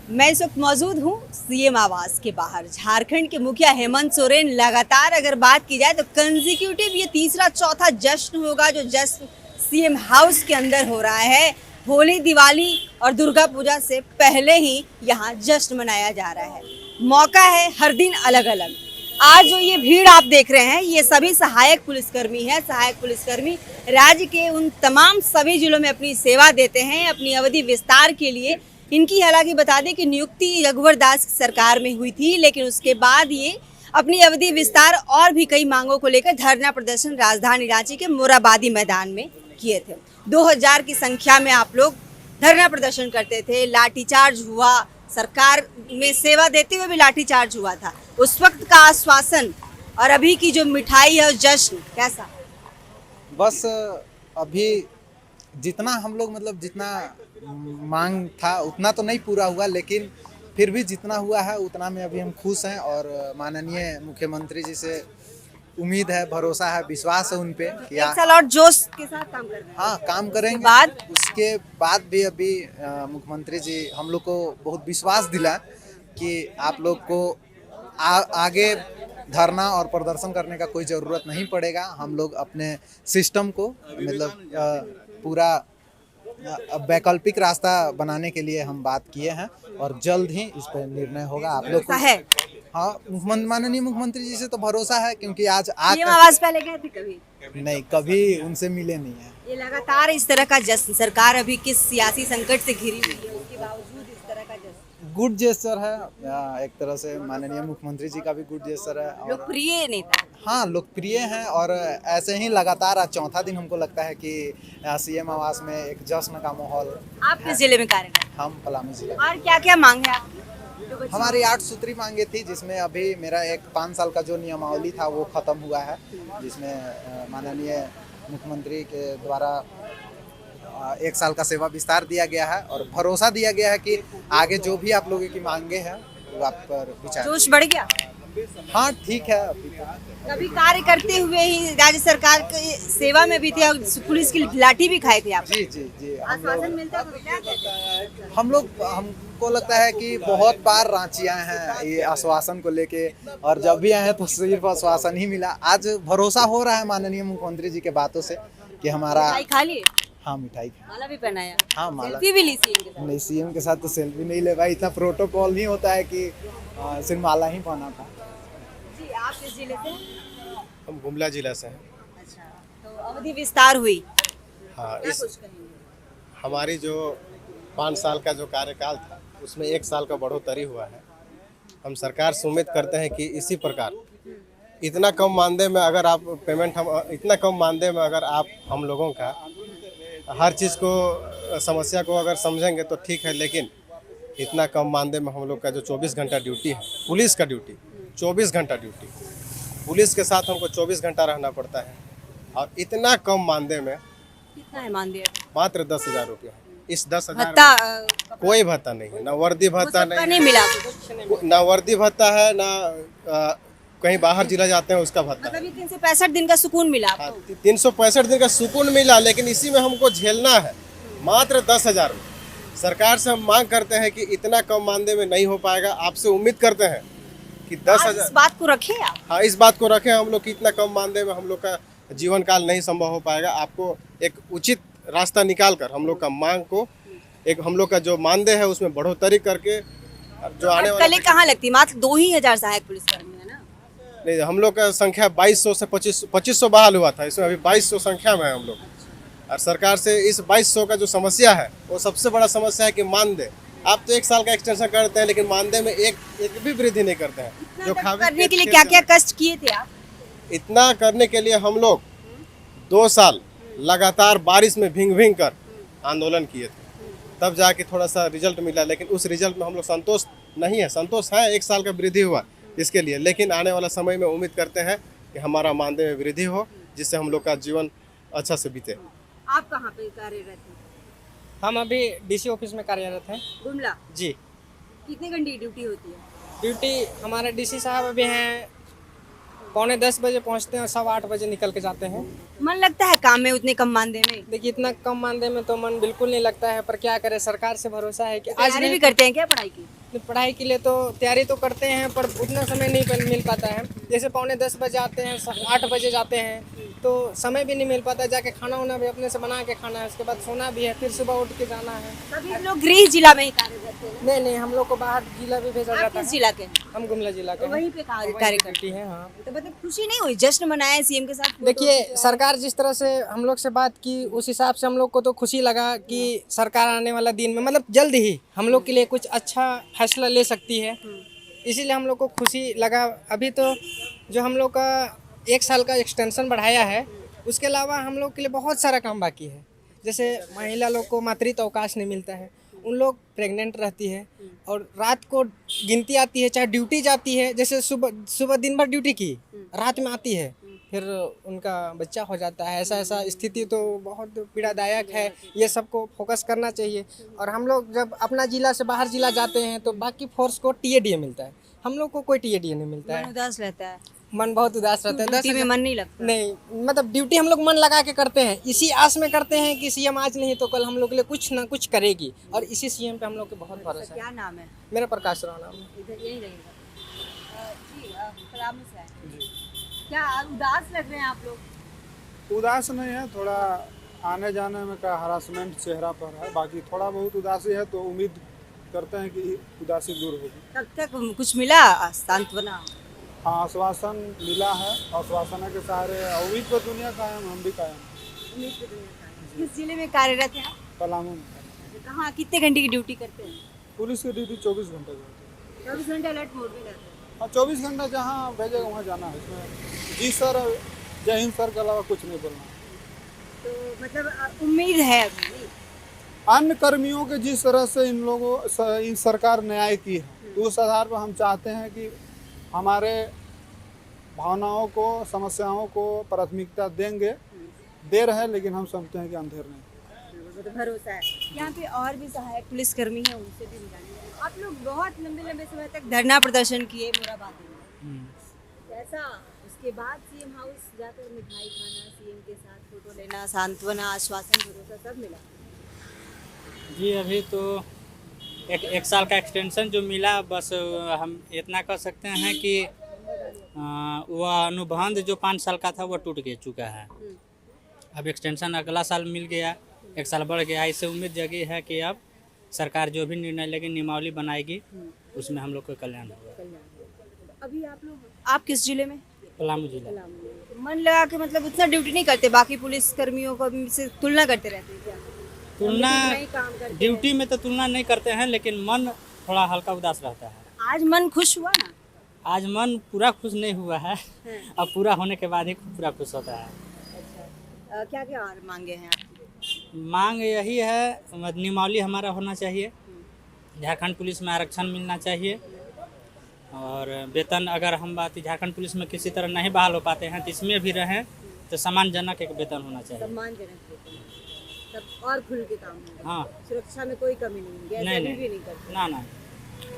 मैं इस वक्त मौजूद हूँ सीएम आवास के बाहर। झारखंड के मुखिया हेमंत सोरेन लगातार अगर बात की जाए तो कंसेक्यूटिव ये तीसरा चौथा जश्न होगा जो जश्न सीएम हाउस के अंदर हो रहा है। होली, दिवाली और दुर्गा पूजा से पहले ही यहाँ जश्न मनाया जा रहा है। मौका है हर दिन अलग अलग। आज जो ये भीड़ आप देख रहे हैं ये सभी सहायक पुलिसकर्मी हैं। सहायक पुलिसकर्मी राज्य के उन तमाम सभी जिलों में अपनी सेवा देते हैं अपनी अवधि विस्तार के लिए। इनकी हालांकि बता दें कि नियुक्ति रघुवर दास की सरकार में हुई थी, लेकिन उसके बाद ये अपनी अवधि विस्तार और भी कई मांगों को लेकर धरना प्रदर्शन राजधानी रांची के मोराबादी मैदान में किए थे। 2000 की संख्या में आप लोग धरना प्रदर्शन करते थे, लाठीचार्ज हुआ, सरकार में सेवा देते हुए भी लाठीचार्ज हुआ था। उस वक्त का आश्वासन और अभी की जो मिठाई है जश्न कैसा? बस अभी जितना हम लोग मतलब जितना मांग था उतना तो नहीं पूरा हुआ, लेकिन फिर भी जितना हुआ है उतना में अभी हम खुश हैं। और माननीय मुख्यमंत्री जी से उम्मीद है, भरोसा है, विश्वास है उन पे कि एक साल और जोश के साथ काम कर रहे हैं। हाँ काम करेंगे। उसके बाद भी अभी मुख्यमंत्री जी हम लोग को बहुत विश्वास दिला कि आप लोग को आगे धरना और प्रदर्शन करने का कोई ज़रूरत नहीं पड़ेगा। हम लोग अपने सिस्टम को मतलब पूरा वैकल्पिक रास्ता बनाने के लिए हम बात किए हैं और जल्द ही इस पर निर्णय होगा। आप लोग को है हाँ माननीय मुख्यमंत्री जी से तो भरोसा है, क्योंकि आज आवाज पहले गए थे कभी नहीं, कभी उनसे मिले नहीं है। ये लगातार इस तरह का जश्न, सरकार अभी किस सियासी संकट से घिरी हुई है उसके बावजूद इस तरह का जश्न गुड जेस्चर है। एक तरह से माननीय मुख्यमंत्री जी का भी गुड जेस्चर है और लोकप्रिय नेता। हाँ लोकप्रिय हैं। और ऐसे ही लगातार आज चौथा दिन हमको लगता है कि सीएम आवास में एक जश्न का माहौल। आप किस जिले में कार्य करते हैं? हम पलामू जिले। और क्या क्या मांग है आपकी? हमारी 8 सूत्री मांगे थी, जिसमें अभी मेरा एक 5 साल का जो नियमावली था वो खत्म हुआ है, जिसमें माननीय मुख्यमंत्री के द्वारा 1 साल का सेवा विस्तार दिया गया है और भरोसा दिया गया है कि आगे जो भी आप लोगों की मांगे हैं वो आप पर विचार। जोश बढ़ गया? हाँ ठीक है। कभी कार्य करते हुए ही राज्य सरकार की सेवा में भी थे और पुलिस की लाठी भी खाए थे आप? जी जी जी। आश्वासन मिलता है तो क्या कहते हैं? हमको लगता है कि बहुत बार रांची आए हैं ये आश्वासन को लेके, और जब भी आए हैं तो सिर्फ आश्वासन ही मिला। आज भरोसा हो रहा है माननीय मुख्यमंत्री जी के बातों से कि हमारा मिठाई खा लिए? हाँ मिठाई। माला भी पहनाया? हाँ माला सेल्फी भी ली सीएम के साथ? नहीं, सीएम के साथ तो सेल्फी नहीं ले भाई, इतना प्रोटोकॉल नहीं होता है कि सिर्फ माला ही पहना था। जी आप किस जिले से? हम गुमला जिला से हैं। अच्छा, तो अवधि विस्तार हुई, हाँ, क्या इस कुछ कहेंगे? हमारी जो 5 साल का जो कार्यकाल था उसमें 1 साल का बढ़ोतरी हुआ है। हम सरकार से उम्मीद करते हैं कि इसी प्रकार इतना कम मानदेय में अगर आप पेमेंट हम इतना कम मानदेय में अगर आप हम लोगों का हर चीज़ को समस्या को अगर समझेंगे तो ठीक है, लेकिन इतना कम मानदेय में हम लोग का जो 24 घंटा ड्यूटी है, पुलिस का ड्यूटी 24 घंटा ड्यूटी, पुलिस के साथ हमको 24 घंटा रहना पड़ता है और इतना कम मानदेय में कितना है मानदेय? मात्र 10,000 रुपया। इस 10,000 भत्ता कोई भत्ता नहीं है, ना वर्दी भत्ता नहीं मिला तो? ना वर्दी भत्ता है, ना कहीं बाहर जिला जाते हैं उसका भत्ता है। मतलब ये 365 दिन का सुकून मिला आपको? 365 दिन का सुकून मिला, लेकिन इसी में हमको झेलना है मात्र 10,000 रुपये। सरकार से हम मांग करते हैं कि इतना कम मानदेय में नहीं हो पाएगा। आपसे उम्मीद करते हैं कि 10,000। इस बात को रखें आप? हाँ, इस बात को रखें हम लोग कि इतना कम मानदेय में हम लोग का जीवन काल नहीं संभव हो पाएगा। आपको एक उचित रास्ता निकाल कर हम लोग का मांग को एक हम लोग का जो मानदेय है उसमें बढ़ोतरी करके जो आने वाला कल कहाँ लगती? मात्र 2,000 सहायक पुलिसकर्मी है ना? नहीं, हम लोग का संख्या 2200 से 2500 बहाल हुआ था, इसमें अभी 2200 संख्या में है हम लोग। और सरकार से इस 2200 का जो समस्या है वो सबसे बड़ा समस्या है कि मानदेय। आप तो 1 साल का एक्सटेंशन करते हैं लेकिन मानदेय में एक भी वृद्धि नहीं करते हैं। जो करने के लिए क्या क्या कष्ट किए थे आप? इतना करने के लिए हम लोग 2 साल लगातार बारिश में भींग भींग कर आंदोलन किए थे, तब जाके थोड़ा सा रिजल्ट मिला। लेकिन उस रिजल्ट में हम लोग संतोष नहीं है। संतोष है 1 साल का वृद्धि हुआ इसके लिए, लेकिन आने वाला समय में उम्मीद करते हैं कि हमारा मानदेय में वृद्धि हो, जिससे हम लोग का जीवन अच्छा से बीते। आप कहाँ पे कार्यरत हैं? हम अभी डीसी ऑफिस में कार्यरत हैं। गुमला? जी। कितने घंटे ड्यूटी होती है? ड्यूटी हमारे डीसी साहब अभी हैं 9:45 बजे पहुंचते हैं, 8:15 बजे निकल के जाते हैं। मन लगता है काम में उतने कम मानदेय में? देखिए इतना कम मानदेय में तो मन बिल्कुल नहीं लगता है, पर क्या करें, सरकार से भरोसा है कि आज तैयारी भी करते हैं क्या पढ़ाई की? पढ़ाई के लिए तो तैयारी तो करते हैं पर उतना समय नहीं मिल पाता है। जैसे 9:45 बजे आते हैं, 8 बजे जाते हैं तो समय भी नहीं मिल पाता। जाके खाना वाना भी अपने से बना के खाना है, उसके बाद सोना भी है, फिर सुबह उठ के जाना है। सभी लोग गृह जिला में ही कार्य करते हैं। नहीं नहीं, हम लोग को बाहर जिला भी भेजा आप जाता किस है। जिला के हैं? हम गुमला जिला के तो हैं। वहीं पे कार्य कार्य करते करती है। हाँ, हैं। तो मतलब खुशी नहीं हुई, जश्न मनाया सीएम के साथ? फोटो देखिए खिंचवाए? सरकार जिस तरह से हम लोग से बात की उस हिसाब से हम लोग को तो खुशी लगा कि सरकार आने वाला दिन में मतलब जल्द ही हम लोग के लिए कुछ अच्छा फैसला ले सकती है, इसीलिए हम लोग को खुशी लगा। अभी तो जो हम लोग का 1 साल का एक्सटेंशन बढ़ाया है उसके अलावा हम लोग के लिए बहुत सारा काम बाकी है। जैसे महिला लोग को मातृत्व अवकाश नहीं मिलता है, उन लोग प्रेग्नेंट रहती है और रात को गिनती आती है, चाहे ड्यूटी जाती है, जैसे सुबह दिन भर ड्यूटी की, रात में आती है, फिर उनका बच्चा हो जाता है। ऐसा स्थिति तो बहुत पीड़ादायक है, ये सबको फोकस करना चाहिए। और हम लोग जब अपना जिला से बाहर जिला जाते हैं तो बाकी फोर्स को टीएडीए मिलता है, हम लोग को कोई टीएडीए नहीं मिलता मन है। उदास रहता है, मन बहुत उदास रहता है। ड्यूटी में मन नहीं लगता। नहीं, मतलब ड्यूटी हम लोग मन लगा के करते हैं, इसी आस में करते हैं कि सीएम आज नहीं तो कल हम लोग के लिए कुछ ना कुछ करेगी, और इसी सीएम पे हम लोग के बहुत भरोसा है। क्या नाम है? मेरा प्रकाश राव नाम है। इधर यही रहेगा। जी, पलामू से आए। क्या उदास लग रहे हैं आप लोग? उदास नहीं है, थोड़ा आने जाने में का हरासमेंट चेहरा पर है, बाकी थोड़ा बहुत उदासी है। तो उम्मीद करते हैं कि उदासी दूर होगी। तब तक कुछ मिला सांत्वना? हाँ, आश्वासन मिला है, आश्वासन के सहारे उम्मीद पर दुनिया कायम, हम भी कायम। उम्मीद पे दुनिया का। किस जिले में कार्यरत हैं आप? पलामू में कहाँ, कितने घंटे की ड्यूटी करते हैं? पुलिस की ड्यूटी 24 घंटे की होती है। 24 घंटे अलर्ट मोड में रहते हैं। हाँ, 24 घंटा जहाँ भेजेगा वहाँ जाना है। इसमें जी सर, जय हिंद सर के अलावा कुछ नहीं बोलना। तो मतलब उम्मीद है अभी भी? अन्य कर्मियों के जिस तरह से इन सरकार न्याय की है, तो उस आधार पर हम चाहते हैं कि हमारे भावनाओं को, समस्याओं को प्राथमिकता देंगे, दे रहे हैं, लेकिन हम समझते हैं कि अंधेर नहीं। तो भरोसा है। यहाँ पे और भी सहायक पुलिसकर्मी हैं, उनसे भी मिलाएंगे। आप लोग बहुत लंबे समय तक धरना प्रदर्शन किए मोराबाद में, कैसा? उसके बाद सीएम हाउस जाकर मिठाई खाना, सीएम के साथ फोटो लेना, सांत्वना, आश्वासन, भरोसा सब मिला? जी, अभी तो एक साल का एक्सटेंशन जो मिला, बस हम इतना कर सकते हैं कि वह अनुबंध जो 5 साल का था वो टूट चुका है। अब एक्सटेंशन अगला साल मिल गया, 1 साल बढ़ गया। इससे उम्मीद जगी है कि अब सरकार जो भी निर्णय लेगी, नियमावली बनाएगी, उसमें हम लोग को कल्याण होगा। अभी आप किस जिले में? पलामू जिला। मन लगा के मतलब उतना ड्यूटी नहीं करते, बाकी पुलिस कर्मियों को से तुलना करते रहते हैं क्या? तुलना नहीं काम करते ड्यूटी में तो तुलना नहीं करते हैं, लेकिन मन थोड़ा हल्का उदास रहता है। हैं। आज मन खुश हुआ ना? आज मन पूरा खुश नहीं हुआ है, अब पूरा होने के बाद ही पूरा खुश होता है। अच्छा, क्या क्या और मांगे हैं आपकी? मांग यही है, नियमावली हमारा होना चाहिए, झारखंड पुलिस में आरक्षण मिलना चाहिए, और वेतन अगर हम बात झारखंड पुलिस में किसी तरह नहीं बहाल हो पाते हैं तो इसमें भी रहें तो सम्मानजनक एक वेतन होना चाहिए। सम्मानजनक वेतन, तब और खुल के काम होगा। हाँ, सुरक्षा में कोई कमी नहीं होगी, ऐसा नहीं, भी नहीं करते। ना।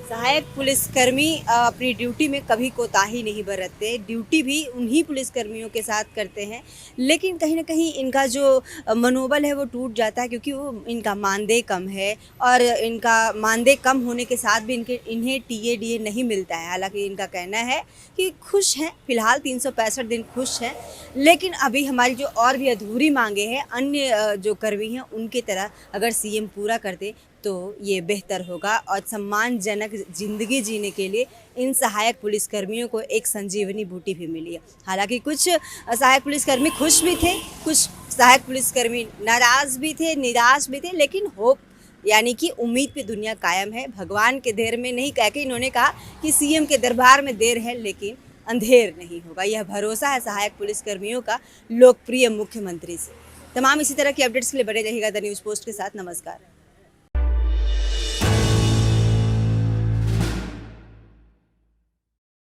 सहायक पुलिसकर्मी अपनी ड्यूटी में कभी कोताही नहीं बरतते, ड्यूटी भी उन्हीं पुलिसकर्मियों के साथ करते हैं, लेकिन कहीं ना कहीं इनका जो मनोबल है वो टूट जाता है, क्योंककि वो इनका मानदेय कम है, और इनका मानदेय कम होने के साथ भी इन्हें टीएडीए नहीं मिलता है। हालांकि इनका कहना है कि खुश हैं, फिलहाल 365 दिन खुश हैं, लेकिन अभी हमारी जो और भी अधूरी मांगे हैं अन्य जो कर्मी हैं उनकी तरह अगर सीएम पूरा कर दे तो ये बेहतर होगा, और सम्मानजनक ज़िंदगी जीने के लिए इन सहायक पुलिसकर्मियों को एक संजीवनी बूटी भी मिली है। हालांकि कुछ सहायक पुलिसकर्मी खुश भी थे, कुछ सहायक पुलिसकर्मी नाराज़ भी थे, निराश भी थे, लेकिन होप यानी कि उम्मीद पे दुनिया कायम है, भगवान के देर में नहीं कह के इन्होंने कहा कि सीएम के दरबार में देर है लेकिन अंधेर नहीं होगा। यह भरोसा है सहायक पुलिसकर्मियों का लोकप्रिय मुख्यमंत्री से। तमाम इसी तरह की अपडेट्स के लिए बने रहिएगा द न्यूज़ पोस्ट के साथ। नमस्कार।